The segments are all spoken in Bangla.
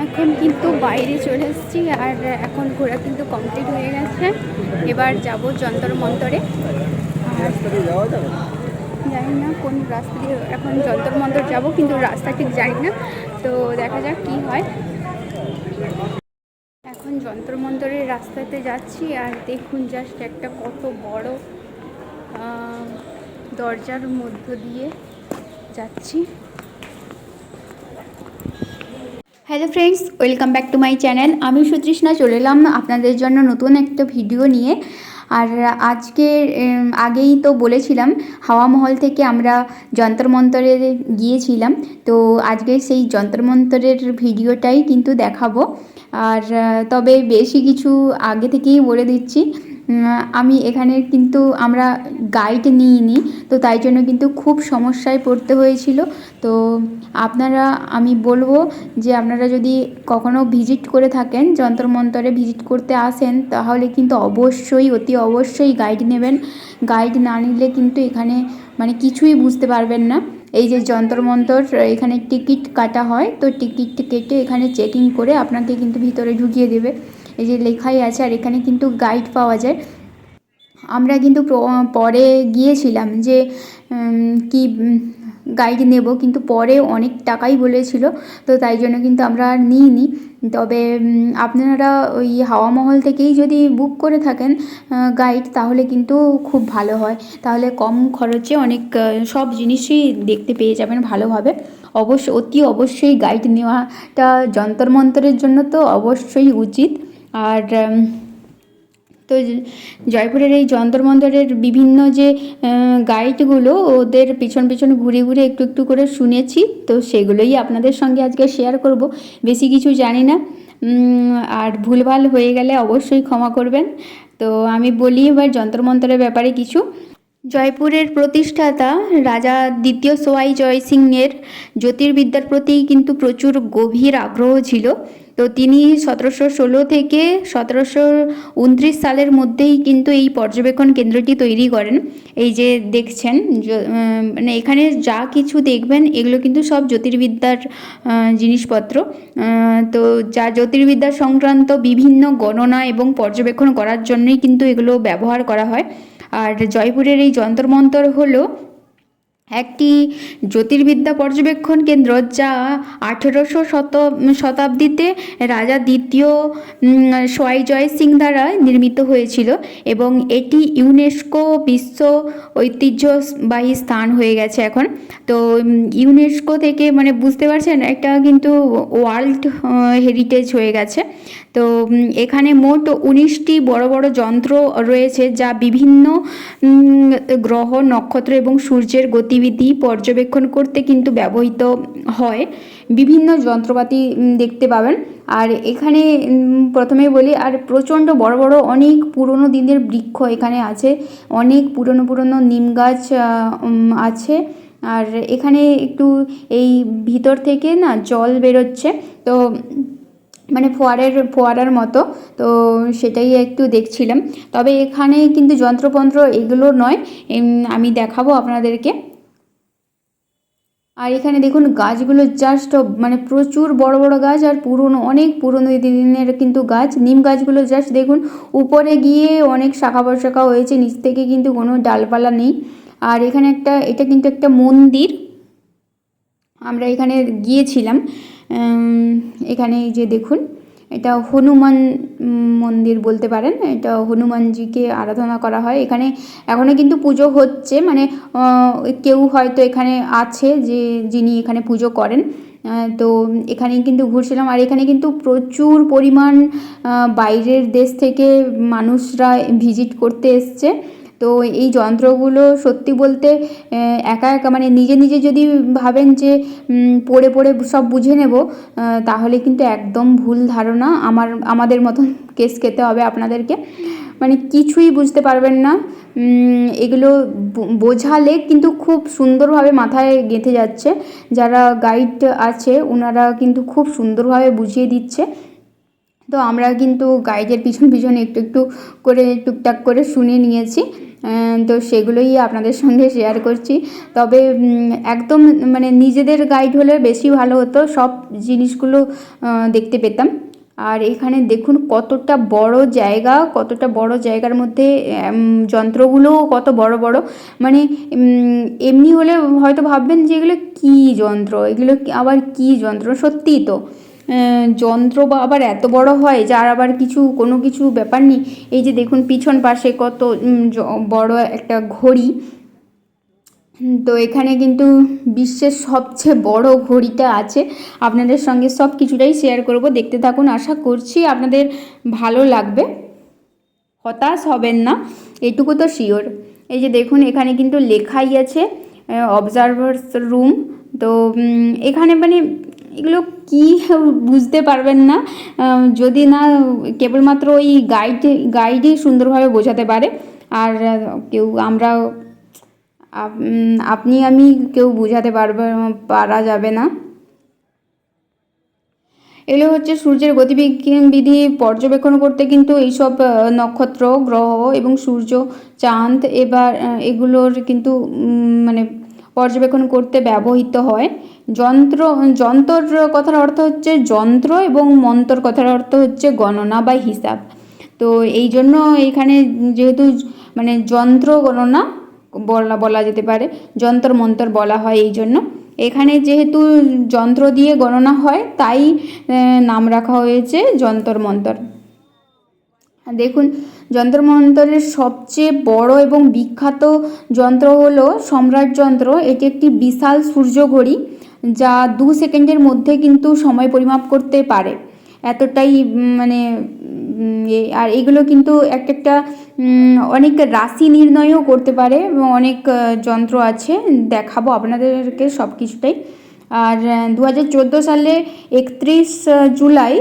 এখন কিন্তু বাইরে চলে এসেছি আর এখন ঘোরা কিন্তু কমপ্লিট হয়ে গেছে। এবার যাব যন্তর মন্তরে। আর জানি না কোন রাস্তা দিয়ে এখন যন্তর মন্তর যাব, কিন্তু রাস্তা ঠিক জানি না, তো দেখা যাক কি হয়। এখন যন্তর মন্তরের রাস্তাতে যাচ্ছি আর দেখুন জাস্ট একটা কত বড় দরজার মধ্য দিয়ে যাচ্ছি। Hello friends, welcome back to my channel. আমি সুতৃষ্ণা চলে এলাম আপনাদের জন্য নতুন একটা ভিডিও নিয়ে। আর আজকে আগেই তো বলেছিলাম হাওয়া মহল থেকে আমরা যন্তর মন্তরে গিয়েছিলাম, তো আজকে সেই যন্তর মন্তরের ভিডিওটাই কিন্তু দেখাবো। আর তবে বেশি কিছু আগে থেকেই বলে দিচ্ছি, আমি এখানে কিন্তু আমরা গাইড নিইনি, তো তাই জন্য কিন্তু খুব সমস্যায় পড়তে হয়েছিল। তো আপনারা, আমি বলবো যে আপনারা যদি কখনো ভিজিট করে থাকেন, যন্তর মন্তরে ভিজিট করতে আসেন, তাহলে কিন্তু অবশ্যই অতি অবশ্যই গাইড নেবেন। গাইড না নিলে কিন্তু এখানে মানে কিছুই বুঝতে পারবেন না। এই যে যন্তর মন্তর, এখানে টিকিট কাটা হয়, তো টিকিট কেটে এখানে চেকিং করে আপনাকে কিন্তু ভিতরে ঢুকিয়ে দেবে। এই যে লেখাই আছে, আর এখানে কিন্তু গাইড পাওয়া যায়। আমরা কিন্তু পরে গিয়েছিলাম যে কি গাইড নেব, কিন্তু পরে অনেক টাকাই বলেছিল, তো তাই জন্য কিন্তু আমরা আর নিইনি। তবে আপনারা ওই হাওয়া মহল থেকেই যদি বুক করে থাকেন গাইড, তাহলে কিন্তু খুব ভালো হয়। তাহলে কম খরচে অনেক সব জিনিসই দেখতে পেয়ে যাবেন ভালোভাবে। অতি অবশ্যই গাইড নেওয়াটা যন্তর মন্তরের জন্য তো অবশ্যই উচিত। আর তো জয়পুরের এই যন্তর মন্তরের বিভিন্ন যে গাইডগুলো, ওদের পিছন পিছন ঘুরে ঘুরে একটু একটু করে শুনেছি, তো সেগুলোই আপনাদের সঙ্গে আজকে শেয়ার করব। বেশি কিছু জানি না, আর ভুলভাল হয়ে গেলে অবশ্যই ক্ষমা করবেন। তো আমি বলি এবার যন্তর মন্তরের ব্যাপারে কিছু। জয়পুরের প্রতিষ্ঠাতা রাজা দ্বিতীয় সোয়াই জয় সিংয়ের জ্যোতির্বিদ্যার প্রতি কিন্তু প্রচুর গভীর আগ্রহ ছিল। তো তিনি 1716 থেকে 1729 সালের মধ্যেই কিন্তু এই পর্যবেক্ষণ কেন্দ্রটি তৈরি করেন। এই যে দেখছেন, মানে এখানে যা কিছু দেখবেন এগুলো কিন্তু সব জ্যোতির্বিদ্যার জিনিসপত্র। তো যা জ্যোতির্বিদ্যা সংক্রান্ত বিভিন্ন গণনা এবং পর্যবেক্ষণ করার জন্যই কিন্তু এগুলো ব্যবহার করা হয়। আর জয়পুরের এই যন্তর মন্তর হলো একটি জ্যোতির্বিদ্যা পর্যবেক্ষণ কেন্দ্র, যা 1800 শতাব্দীতে রাজা দ্বিতীয় সোয়াই জয় সিং দ্বারা নির্মিত হয়েছিল, এবং এটি ইউনেস্কো বিশ্ব ঐতিহ্যবাহী স্থান হয়ে গেছে এখন। তো ইউনেস্কো থেকে, মানে বুঝতে পারছেন, একটা কিন্তু ওয়ার্ল্ড হেরিটেজ হয়ে গেছে। তো এখানে মোট 19টি বড় বড় যন্ত্র রয়েছে, যা বিভিন্ন গ্রহ, নক্ষত্র এবং সূর্যের গতিবিধি পর্যবেক্ষণ করতে কিন্তু ব্যবহৃত হয়। বিভিন্ন যন্ত্রপাতি দেখতে পাবেন। আর এখানে প্রথমেই বলি, আর প্রচণ্ড বড় বড় অনেক পুরনো দিনের বৃক্ষ এখানে আছে, অনেক পুরনো পুরনো নিম গাছ আছে। আর এখানে একটু এই ভিতর থেকে না জল বেরোচ্ছে, তো মানে ফোয়ারার মতো, তো সেটাই একটু দেখছিলাম। তবে এখানে কিন্তু যন্ত্রপন্ত্র এগুলো নয়, আমি দেখাবো আপনাদেরকে। আর এখানে দেখুন গাছগুলো জাস্ট মানে প্রচুর বড় বড় গাছ, আর পুরনো, অনেক পুরনো দিনের কিন্তু গাছ। নিম গাছগুলো জাস্ট দেখুন, উপরে গিয়ে অনেক শাখা প্রশাখা হয়েছে, নিচ থেকে কিন্তু কোনো ডালপালা নেই। আর এখানে এটা কিন্তু একটা মন্দির, আমরা এখানে গিয়েছিলাম। এখানে এই যে দেখুন, এটা হনুমান মন্দির বলতে পারেন, এটা হনুমানজিকে আরাধনা করা হয় এখানে। এখনও কিন্তু পুজো হচ্ছে, মানে কেউ হয়তো এখানে আছে যে যিনি এখানে পুজো করেন। তো এখানেই কিন্তু ঘুরছিলাম, আর এখানে কিন্তু প্রচুর পরিমাণ বাইরের দেশ থেকে মানুষরা ভিজিট করতে এসছে। তো এই যন্ত্রগুলো সত্যি বলতে একা একা, মানে নিজে নিজে যদি ভাবেন যে পড়ে পড়ে সব বুঝে নেব, তাহলে কিন্তু একদম ভুল ধারণা। আমাদের মতন কেস খেতে হবে আপনাদেরকে, মানে কিছুই বুঝতে পারবেন না। এগুলো বোঝালে কিন্তু খুব সুন্দরভাবে মাথায় গেঁথে যাচ্ছে। যারা গাইড আছে ওনারা কিন্তু খুব সুন্দরভাবে বুঝিয়ে দিচ্ছে। তো আমরা কিন্তু গাইডের পিছন পিছন একটু একটু করে টুকটাক করে শুনে নিয়েছি। তো সেগুলোই আপনাদের সঙ্গে শেয়ার করছি। তবে একদম মানে নিজেদের গাইড হলে বেশি ভালো হতো, সব জিনিসগুলো দেখতে পেতাম। আর এখানে দেখুন কতটা বড় জায়গা, কতটা বড় জায়গার মধ্যে যন্ত্রগুলোও কত বড় বড়। মানে এমনি হলে হয়তো ভাববেন যে এগুলো কী যন্ত্র, এগুলো আবার কী যন্ত্র। সত্যিই তো যন্ত্র বা আবার এত বড় হয় যার আবার কোনো কিছু ব্যাপার নেই। এই যে দেখুন পিছন পাশে কত বড় একটা ঘড়ি। তো এখানে কিন্তু বিশ্বের সবচেয়ে বড় ঘড়িটা আছে। আপনাদের সঙ্গে সব কিছুটাই শেয়ার করব, দেখতে থাকুন। আশা করছি আপনাদের ভালো লাগবে, হতাশ হবেন না, এটুকু তো শিওর। এই যে দেখুন এখানে কিন্তু লেখাই আছে অবজারভার্স রুম। তো এখানে মানে এগুলো কি বুঝতে পারবেন না যদি না কেবলমাত্র ওই গাইডই সুন্দরভাবে বোঝাতে পারে। আর কেউ আমরা আপনি আমি কেউ বোঝাতে পারা যাবে না। এগুলো হচ্ছে সূর্যের গতিবিধি পর্যবেক্ষণ করতে কিন্তু এইসব নক্ষত্র, গ্রহ এবং সূর্য, চাঁদ এগুলোর কিন্তু মানে পর্যবেক্ষণ করতে ব্যবহৃত হয়। যন্ত্রর কথার অর্থ হচ্ছে যন্ত্র এবং মন্তর কথার অর্থ হচ্ছে গণনা বা হিসাব। তো এই জন্য এখানে যেহেতু মানে যন্ত্র গণনা বলা যেতে পারে, যন্তর মন্তর বলা হয় এই জন্য। এখানে যেহেতু যন্ত্র দিয়ে গণনা হয় তাই নাম রাখা হয়েছে যন্তর মন্তর। দেখুন যন্তর মন্তরের সবচেয়ে বড় এবং বিখ্যাত যন্ত্র হলো সম্রাট যন্ত্র। এটি একটি বিশাল সূর্য ঘড়ি যা 2 সেকেন্ডের মধ্যে কিন্তু সময় পরিমাপ করতে পারে। এতটাই মানে আর এগুলো কিন্তু একটা অনেক রাশি নির্ণয়ও করতে পারে এবং অনেক যন্ত্র আছে, দেখাবো আপনাদেরকে সব কিছুটাই। আর 2014 সালে 31 জুলাই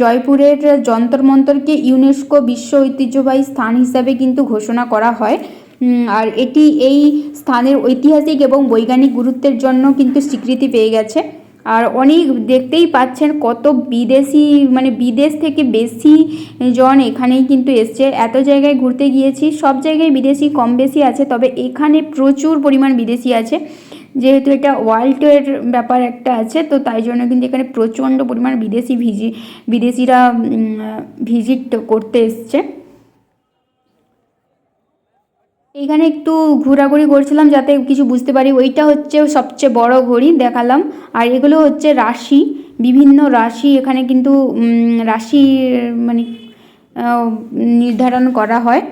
জয়পুরের যন্তর মন্তরকে ইউনেস্কো বিশ্ব ঐতিহ্যবাহী স্থান হিসাবে কিন্তু ঘোষণা করা হয়। আর এটি এই স্থানের ঐতিহাসিক এবং বৈজ্ঞানিক গুরুত্বের জন্য কিন্তু স্বীকৃতি পেয়ে গেছে। আর অনেক দেখতেই পাচ্ছেন কত বিদেশি, মানে বিদেশ থেকে বেশি জন এখানেই কিন্তু এসছে। এত জায়গায় ঘুরতে গিয়েছি, সব জায়গায় বিদেশি কম বেশি আছে, তবে এখানে প্রচুর পরিমাণ বিদেশি আছে। যেহেতু এটা ওয়ার্ল্ডের ব্যাপার একটা আছে, তো তাই জন্য কিন্তু এখানে প্রচণ্ড পরিমাণ বিদেশিরা ভিজিট করতে এসছে। এইখানে একটু ঘোরাঘুরি করছিলাম যাতে কিছু বুঝতে পারি। ওইটা হচ্ছে সবচেয়ে বড় ঘড়ি দেখালাম। আর এগুলো হচ্ছে রাশি, বিভিন্ন রাশি এখানে কিন্তু রাশি মানে নির্ধারণ করা হয়।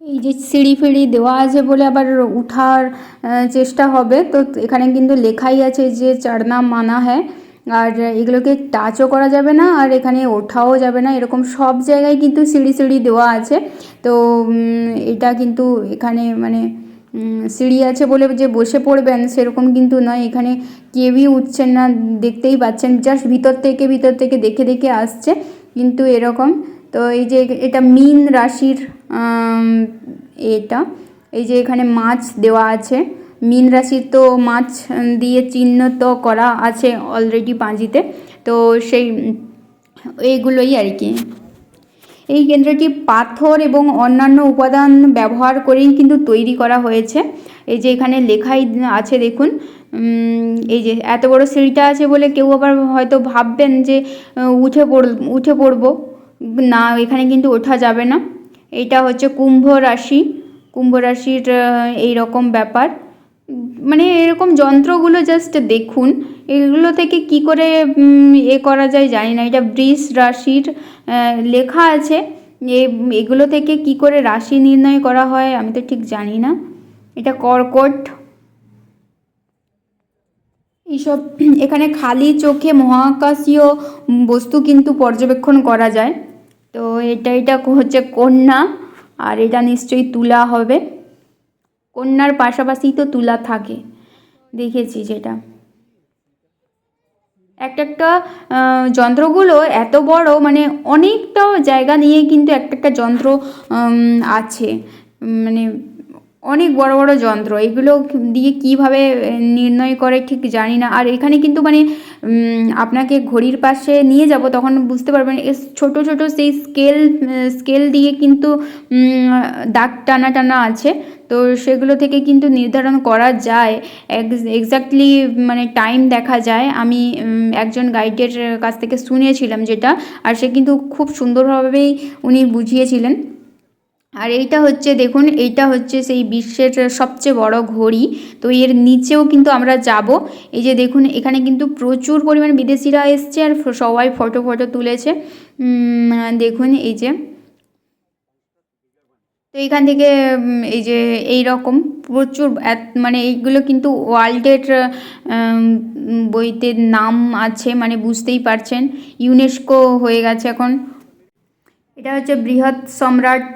এই যে সিঁড়ি ফিড়ি দেওয়া আছে বলে আবার উঠার চেষ্টা হবে, তো এখানে কিন্তু লেখাই আছে যে চড়না মানা হ্যায়। আর এগুলোকে টাচও করা যাবে না, আর এখানে ওঠাও যাবে না, এরকম সব জায়গায় কিন্তু সিঁড়ি দেওয়া আছে। তো এটা কিন্তু এখানে মানে সিঁড়ি আছে বলে যে বসে পড়বেন সেরকম কিন্তু নয়, এখানে কেউই উঠছেন না, দেখতেই পাচ্ছেন, জাস্ট ভিতর থেকে দেখে আসছে কিন্তু এরকম। তো এই যে এটা মীন রাশির এটা, এই যে এখানে মাছ দেওয়া আছে, মীন রাশির তো মাছ দিয়ে চিহ্নিত করা আছে অলরেডি পাঁজিতে। তো সেই এইগুলোই আর কি। এই কেন্দ্রটি পাথর এবং অন্যান্য উপাদান ব্যবহার করেই কিন্তু তৈরি করা হয়েছে। এই যে এখানে লেখাই আছে দেখুন, এই যে এত বড় সিঁড়িটা আছে বলে কেউ আবার হয়তো ভাববেন যে উঠে পড়বো না, এখানে কিন্তু ওঠা যাবে না। এটা হচ্ছে কুম্ভ রাশির এই রকম ব্যাপার। মানে এরকম যন্ত্রগুলো জাস্ট দেখুন, এগুলো থেকে কি করে করা যায় জানি না। এটা বৃষ রাশির লেখা আছে, এগুলো থেকে কি করে রাশি নির্ণয় করা হয় আমি তো ঠিক জানি না। এটা কর্কট। এইসব এখানে খালি চোখে মহাকাশীয় বস্তু কিন্তু পর্যবেক্ষণ করা যায়। তো এটা হচ্ছে কন্যা, আর এটা নিশ্চয়ই তুলা হবে। কন্যার পাশাপাশি তো তুলা থাকে, দেখেছি যেটা। একটা যন্ত্রগুলো এত বড়, মানে অনেকটা জায়গা নিয়ে কিন্তু একটা যন্ত্র আছে, মানে অনেক বড় বড় যন্ত্র, এগুলো দিয়ে কিভাবে নির্ণয় করে ঠিক জানি না। আর এখানে কিন্তু মানে আপনাকে ঘড়ির পাশে নিয়ে যাব, তখন বুঝতে পারবেন ছোট ছোট সেই স্কেল দিয়ে কিন্তু দাগ টানা টানা আছে। তো সেগুলো থেকে কিন্তু নির্ধারণ করা যায়, এক্স্যাক্টলি মানে টাইম দেখা যায়। আমি একজন গাইডের কাছ থেকে শুনেছিলাম যেটা, আর সে কিন্তু খুব সুন্দরভাবেই উনি বুঝিয়েছিলেন। আর এইটা হচ্ছে দেখুন, এইটা হচ্ছে সেই বিশ্বের সবচেয়ে বড় ঘড়ি। তো এর নিচেও কিন্তু আমরা যাব। এই যে দেখুন, এখানে কিন্তু প্রচুর পরিমাণ বিদেশিরা এসছে আর সবাই ফটো তুলেছে। দেখুন এই যে, তো এইখান থেকে এই যে এই রকম প্রচুর মানে এইগুলো কিন্তু ওয়ার্ল্ডের বইতে নাম আছে, মানে বুঝতেই পারছেন ইউনেস্কো হয়ে গেছে এখন। এটা হচ্ছে বৃহৎ সম্রাট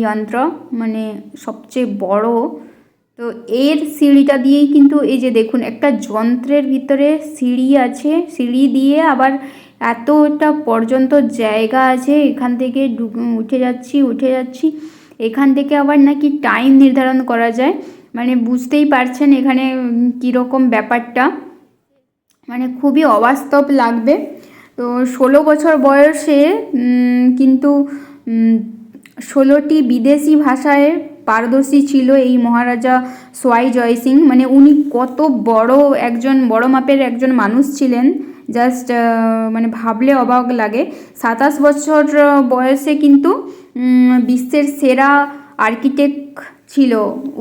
যন্ত্র, মানে সবচেয়ে বড়। তো এর সিঁড়িটা দিয়েই কিন্তু এই যে দেখুন, একটা যন্ত্রের ভিতরে সিঁড়ি আছে, সিঁড়ি দিয়ে আবার এতটা পর্যন্ত জায়গা আছে। এখান থেকে উঠে যাচ্ছি, এখান থেকে আবার নাকি টাইম নির্ধারণ করা যায়। মানে বুঝতেই পারছেন এখানে কীরকম ব্যাপারটা, মানে খুবই অবাস্তব লাগবে। তো 16 বছর বয়সে কিন্তু 16টি বিদেশি ভাষায় পারদর্শী ছিল এই মহারাজা সোয়াই জয় সিং। মানে উনি কত বড় মাপের একজন মানুষ ছিলেন, জাস্ট মানে ভাবলে অবাক লাগে। 27 বছর বয়সে কিন্তু বিশ্বের সেরা আর্কিটেক্ট ছিল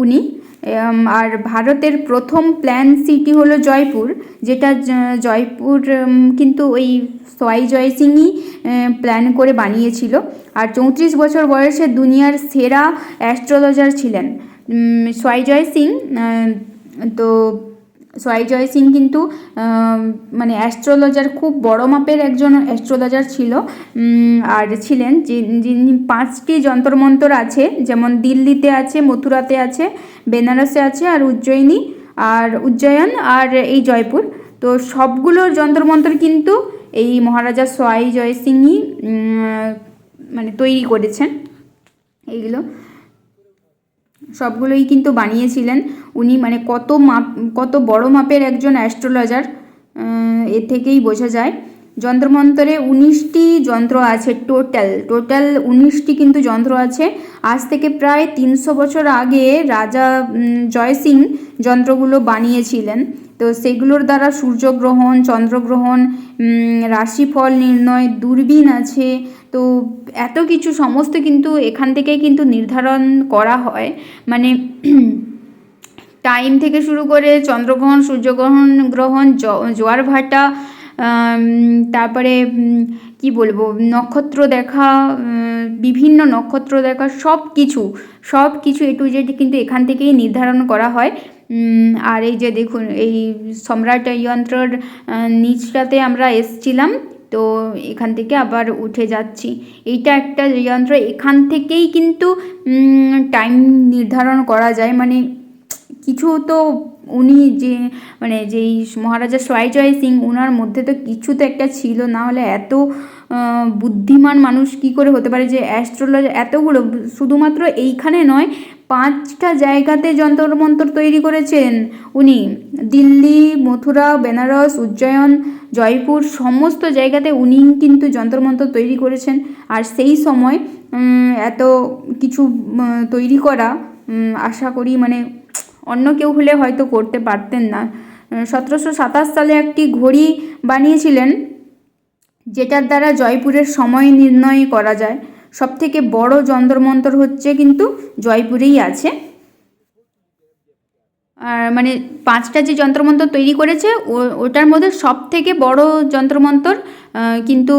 উনি। আর ভারতের প্রথম প্ল্যান সিটি হলো জয়পুর, যেটা জয়পুর কিন্তু ওই সোয়াই জয় সিংই প্ল্যান করে বানিয়েছিল। আর 34 বছর বয়সে দুনিয়ার সেরা অ্যাস্ট্রোলজার ছিলেন সোয়াই জয় সিং। তো সোয়াই জয় সিং কিন্তু মানে অ্যাস্ট্রোলজার, খুব বড় মাপের একজন অ্যাস্ট্রোলজার ছিল। আর ছিলেন যিনি 5টি যন্ত্রমন্তর আছে, যেমন দিল্লিতে আছে, মথুরাতে আছে, বেনারসে আছে, আর উজ্জয়ন আর এই জয়পুর। তো সবগুলো যন্ত্রমন্তর কিন্তু এই মহারাজা সোয়াই জয় সিংই মানে তৈরি করেছেন। এইগুলো সবগুলোই কিন্তু বানিয়েছিলেন উনি। মানে কত বড় মাপের একজন অ্যাস্ট্রোলজার, এ থেকেই বোঝা যায়। যন্ত্রমন্তরে 19টি যন্ত্র আছে, টোটাল 19টি কিন্তু যন্ত্র আছে। আজ থেকে প্রায় 300 বছর আগে রাজা জয় সিং যন্ত্রগুলো বানিয়েছিলেন। তো সেগুলোর দ্বারা সূর্যগ্রহণ, চন্দ্রগ্রহণ, রাশিফল নির্ণয়, দূরবীন আছে। তো এত কিছু সমস্ত কিন্তু এখান থেকেই কিন্তু নির্ধারণ করা হয়। মানে টাইম থেকে শুরু করে চন্দ্রগ্রহণ, সূর্যগ্রহণ, জোয়ার ভাটা, তারপরে কি বলবো, নক্ষত্র দেখা, বিভিন্ন নক্ষত্র দেখা, সব কিছু এ টু জেড কিন্তু এখান থেকেই নির্ধারণ করা হয়। আর এই যে দেখুন, এই সম্রাট যন্ত্রর নিচটাতে আমরা এসছিলাম, তো এখান থেকে আবার উঠে যাচ্ছি। এইটা একটা যন্ত্র, এখান থেকেই কিন্তু টাইম নির্ধারণ করা যায়। মানে কিছু তো উনি যে মানে যেই মহারাজা সোয়াই জয় সিং, ওনার মধ্যে তো কিছু তো একটা ছিল, না হলে এত বুদ্ধিমান মানুষ কি করে হতে পারে যে অ্যাস্ট্রোলজার এতগুলো, শুধুমাত্র এইখানে নয় 5টা জায়গাতে যন্ত্রমন্তর তৈরি করেছেন উনি। দিল্লি, মথুরা, বেনারস, উজ্জয়ন, জয়পুর, সমস্ত জায়গাতে উনি কিন্তু যন্ত্রমন্তর তৈরি করেছেন। আর সেই সময় এত কিছু তৈরি করা, আশা করি মানে অন্য কেউ হলে হয়তো করতে পারতেন না। 1727 সালে একটি ঘড়ি বানিয়েছিলেন, যেটার দ্বারা জয়পুরের সময় নির্ণয় করা যায়। সবথেকে বড় যন্ত্রমন্তর হচ্ছে কিন্তু জয়পুরেই আছে। আর মানে 5টা যে যন্ত্রমন্তর তৈরি করেছে, ওটার মধ্যে সবথেকে বড় যন্ত্রমন্তর কিন্তু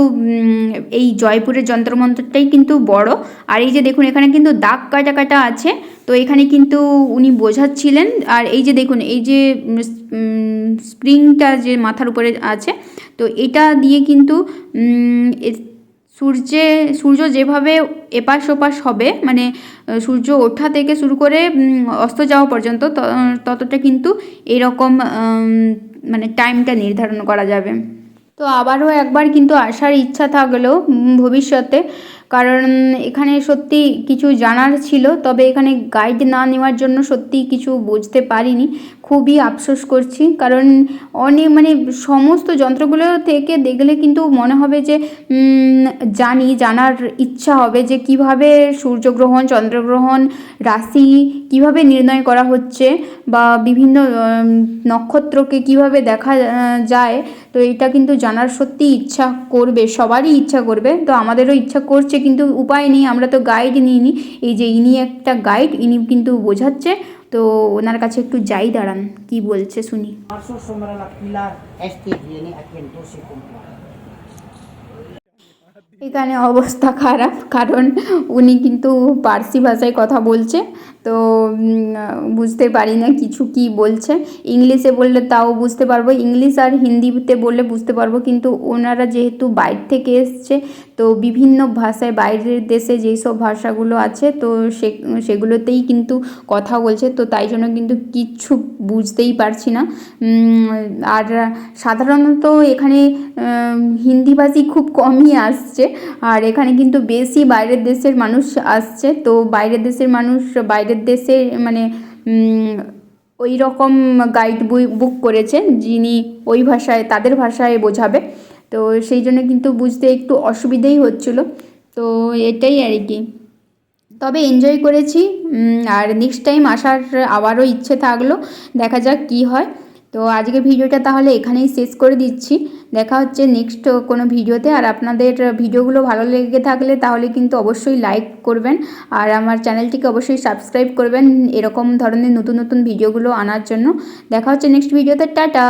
এই জয়পুরের যন্ত্রমন্তরটাই কিন্তু বড়। আর এই যে দেখুন, এখানে কিন্তু দাগ কাটা আছে, তো এখানে কিন্তু উনি বোঝাচ্ছিলেন। আর এই যে দেখুন, এই যে স্প্রিংটা যে মাথার উপরে আছে, তো এটা দিয়ে কিন্তু সূর্য যেভাবে এপাশ ওপাশ হবে, মানে সূর্য ওঠা থেকে শুরু করে অস্ত যাওয়া পর্যন্ত, ততটা কিন্তু এরকম মানে টাইমটা নির্ধারণ করা যাবে। তো আবারও একবার কিন্তু আসার ইচ্ছা থাকলো ভবিষ্যতে, কারণ এখানে সত্যি কিছু জানার ছিল, তবে এখানে গাইড না নেওয়ার জন্য সত্যি কিছু বুঝতে পারিনি। খুবই আফসোস করছি, কারণ অনেক মানে সমস্ত যন্ত্রগুলো থেকে দেখলে কিন্তু মনে হবে যে জানার ইচ্ছা হবে যে কিভাবে সূর্যগ্রহণ, চন্দ্রগ্রহণ, রাশি কিভাবে নির্ণয় করা হচ্ছে, বা বিভিন্ন নক্ষত্রকে কিভাবে দেখা যায়। তো এটা কিন্তু জানার সত্যি ইচ্ছা করবে, সবারই ইচ্ছা করবে, তো আমাদেরও ইচ্ছা করছে, কিন্তু উপায় নেই, আমরা তো গাইড নিইনি। এই যে ইনি একটা গাইড, ইনি কিন্তু বোঝাচ্ছে, তো ওনার কাছে একটু যাই, দাঁড়ান কি বলছে শুনি। এখানে অবস্থা খারাপ, কারণ উনি কিন্তু পার্সি ভাষায় কথা বলছে, তো বুঝতে পারি না কিছু কি বলছে। ইংলিশে বললে তাও বুঝতে পারবো, ইংলিশ আর হিন্দিতে বললে বুঝতে পারবো, কিন্তু ওনারা যেহেতু বাইরে থেকে এসছে, তো বিভিন্ন ভাষায়, বাইরের দেশে যেই সব ভাষাগুলো আছে, তো সেগুলোতেই কিন্তু কথা বলছে, তো তাই জন্য কিন্তু কিচ্ছু বুঝতেই পারছি না। আর সাধারণত এখানে হিন্দিভাষী খুব কমই আসছে, আর এখানে কিন্তু বেশি বাইরের দেশের মানুষ আসছে, তো বাইরের দেশের মানুষ বাইরের দেশে মানে ওই রকম গাইড বুক করেছে, যিনি ওই ভাষায়, তাদের ভাষায় বোঝাবে, তো সেই জন্য কিন্তু বুঝতে একটু অসুবিধেই হচ্ছিলো, তো এটাই আর কি। তবে এনজয় করেছি, আর নেক্সট টাইম আসার আবারও ইচ্ছে থাকলো, দেখা যাক কী হয়। তো আজকে ভিডিওটা তাহলে এখানেই শেষ করে দিচ্ছি, দেখা হচ্ছে নেক্সট কোনো ভিডিওতে। আর আপনাদের ভিডিওগুলো ভালো লেগে থাকলে তাহলে কিন্তু অবশ্যই লাইক করবেন, আর আমার চ্যানেলটিকে অবশ্যই সাবস্ক্রাইব করবেন এরকম ধরনের নতুন নতুন ভিডিওগুলো আনার জন্য। দেখা হচ্ছে নেক্সট ভিডিওতে, টাটা।